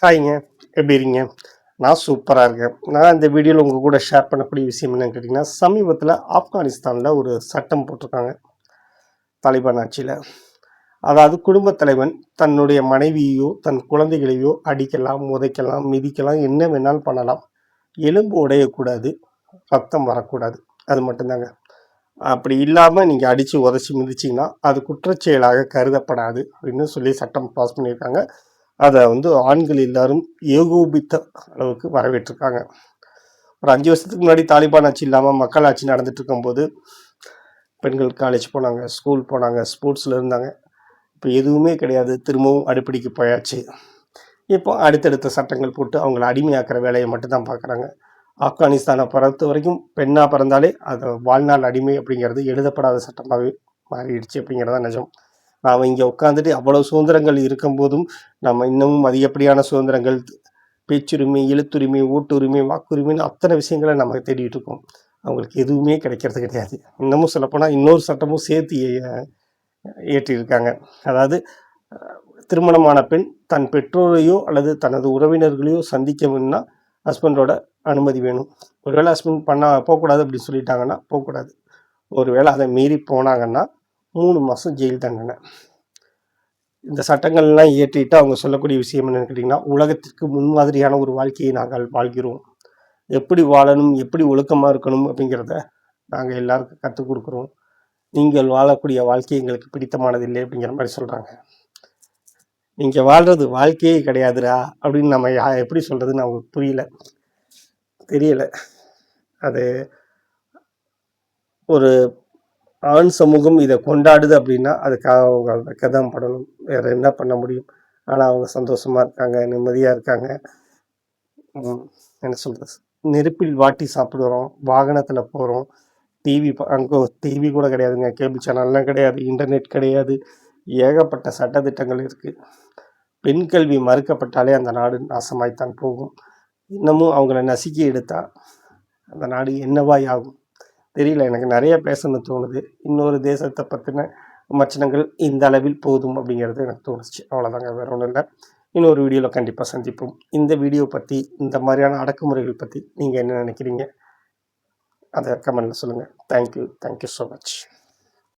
ஹாய்ங்க, எப்படி இருக்கீங்க? நான் சூப்பராக இருக்கேன். நான் இந்த வீடியோவில் உங்கள் கூட ஷேர் பண்ணக்கூடிய விஷயம் என்னன்னு கேட்டிங்கன்னா, சமீபத்தில் ஆப்கானிஸ்தானில் ஒரு சட்டம் போட்டிருக்காங்க தாலிபான் ஆட்சியில். அதாவது குடும்பத் தலைவன் தன்னுடைய மனைவியையோ தன் குழந்தைகளையோ அடிக்கலாம், உதைக்கலாம், மிதிக்கலாம், என்ன வேணாலும் பண்ணலாம். எலும்பு உடையக்கூடாது, ரத்தம் வரக்கூடாது. அது மட்டும்தாங்க. அப்படி இல்லாமல் நீங்கள் அடித்து உதச்சி மிதிச்சிங்கன்னா அது குற்றச்செயலாக கருதப்படாது அப்படின்னு சொல்லி சட்டம் பாஸ் பண்ணியிருக்காங்க. அதை ஆண்கள் எல்லாரும் ஏகோபித்த அளவுக்கு வரவேற்றிருக்காங்க. ஒரு 5 வருஷத்துக்கு முன்னாடி தாலிபான் ஆட்சி இல்லாமல் மக்கள் ஆட்சி நடந்துட்டு இருக்கும்போது பெண்கள் காலேஜ் போனாங்க, ஸ்கூல் போனாங்க, ஸ்போர்ட்ஸில் இருந்தாங்க. இப்போ எதுவுமே கிடையாது. திரும்பவும் அடிப்படைக்கு போயாச்சு. இப்போ அடுத்தடுத்த சட்டங்கள் போட்டு அவங்கள அடிமையாக்குற வேலையை மட்டும்தான் பார்க்குறாங்க. ஆப்கானிஸ்தானை பொறுத்த வரைக்கும் பெண்ணாக பிறந்தாலே அது வாழ்நாள் அடிமை அப்படிங்கிறது எழுதப்படாத சட்டமாகவே மாறிடுச்சு அப்படிங்கிறதான் நிஜம். நாம் இங்கே உட்காந்துட்டு அவ்வளோ சுதந்திரங்கள் இருக்கும்போதும் நம்ம இன்னமும் அதிகப்படியான சுதந்திரங்கள், பேச்சுரிமை, எழுத்துரிமை, ஓட்டுரிமை, வாக்குரிமைன்னு அத்தனை விஷயங்களை நம்ம தேடிட்டு இருக்கோம். அவங்களுக்கு எதுவுமே கிடைக்கிறது கிடையாது. இன்னமும் சொல்லப்போனால் இன்னொரு சட்டமும் சேர்த்து ஏற்றியிருக்காங்க. அதாவது திருமணமான பெண் தன் பெற்றோரையோ அல்லது தனது உறவினர்களையோ சந்திக்க வேணும்னா ஹஸ்பண்டோட அனுமதி வேணும். ஒருவேளை ஹஸ்பண்ட் போகக்கூடாது அப்படின்னு சொல்லிட்டாங்கன்னா போகக்கூடாது. ஒருவேளை அதை மீறி போனாங்கன்னா 3 மாதம் ஜெயில் தண்டனை. இந்த சட்டங்கள்லாம் இயற்றிட்டு அவங்க சொல்லக்கூடிய விஷயம் என்னன்னு கேட்டிங்கன்னா, உலகத்திற்கு முன்மாதிரியான ஒரு வாழ்க்கையை நாங்கள் வாழ்கிறோம். எப்படி வாழணும், எப்படி ஒழுக்கமாக இருக்கணும் அப்படிங்கிறத நாங்கள் எல்லாருக்கும் கற்றுக் கொடுக்குறோம். நீங்கள் வாழக்கூடிய வாழ்க்கை எங்களுக்கு பிடித்தமானதில்லை அப்படிங்கிற மாதிரி சொல்கிறாங்க. நீங்கள் வாழ்கிறது வாழ்க்கையே கிடையாதுடா அப்படின்னு நம்ம எப்படி சொல்கிறதுன்னு அவங்களுக்கு தெரியலை. அது ஒரு ஆண் சமூகம் இதை கொண்டாடுது அப்படின்னா அதுக்காக அவங்க வைக்க தான் படணும். வேறு என்ன பண்ண முடியும்? ஆனால் அவங்க சந்தோஷமாக இருக்காங்க, நிம்மதியாக இருக்காங்க. என்ன சொல்கிறது, நெருப்பில் வாட்டி சாப்பிடுறோம், வாகனத்தில் போகிறோம், அங்கே டிவி கூட கிடையாதுங்க, கேபிள் சேனல்லாம் கிடையாது, இன்டர்நெட் கிடையாது, ஏகப்பட்ட சட்டத்திட்டங்கள் இருக்குது. பெண் கல்வி மறுக்கப்பட்டாலே அந்த நாடு நாசமாய்த்தான் போகும். இன்னமும் அவங்கள நசுக்கி எடுத்தால் அந்த நாடு என்னவாய் ஆகும் தெரியல. எனக்கு நிறைய பேசணும்னு தோணுது. இன்னொரு தேசத்தை பற்றின விமர்சனங்கள் இந்த அளவில் போதும் அப்படிங்கிறது எனக்கு தோணுச்சு. அவ்வளோதாங்க, வேறு ஒன்றும் இல்லை. இன்னொரு வீடியோவில் கண்டிப்பாக சந்திப்போம். இந்த வீடியோ பற்றி, இந்த மாதிரியான அடக்குமுறைகள் பற்றி நீங்கள் என்ன நினைக்கிறீங்க? அதை கமெண்ட்டில் சொல்லுங்கள். Thank you so much.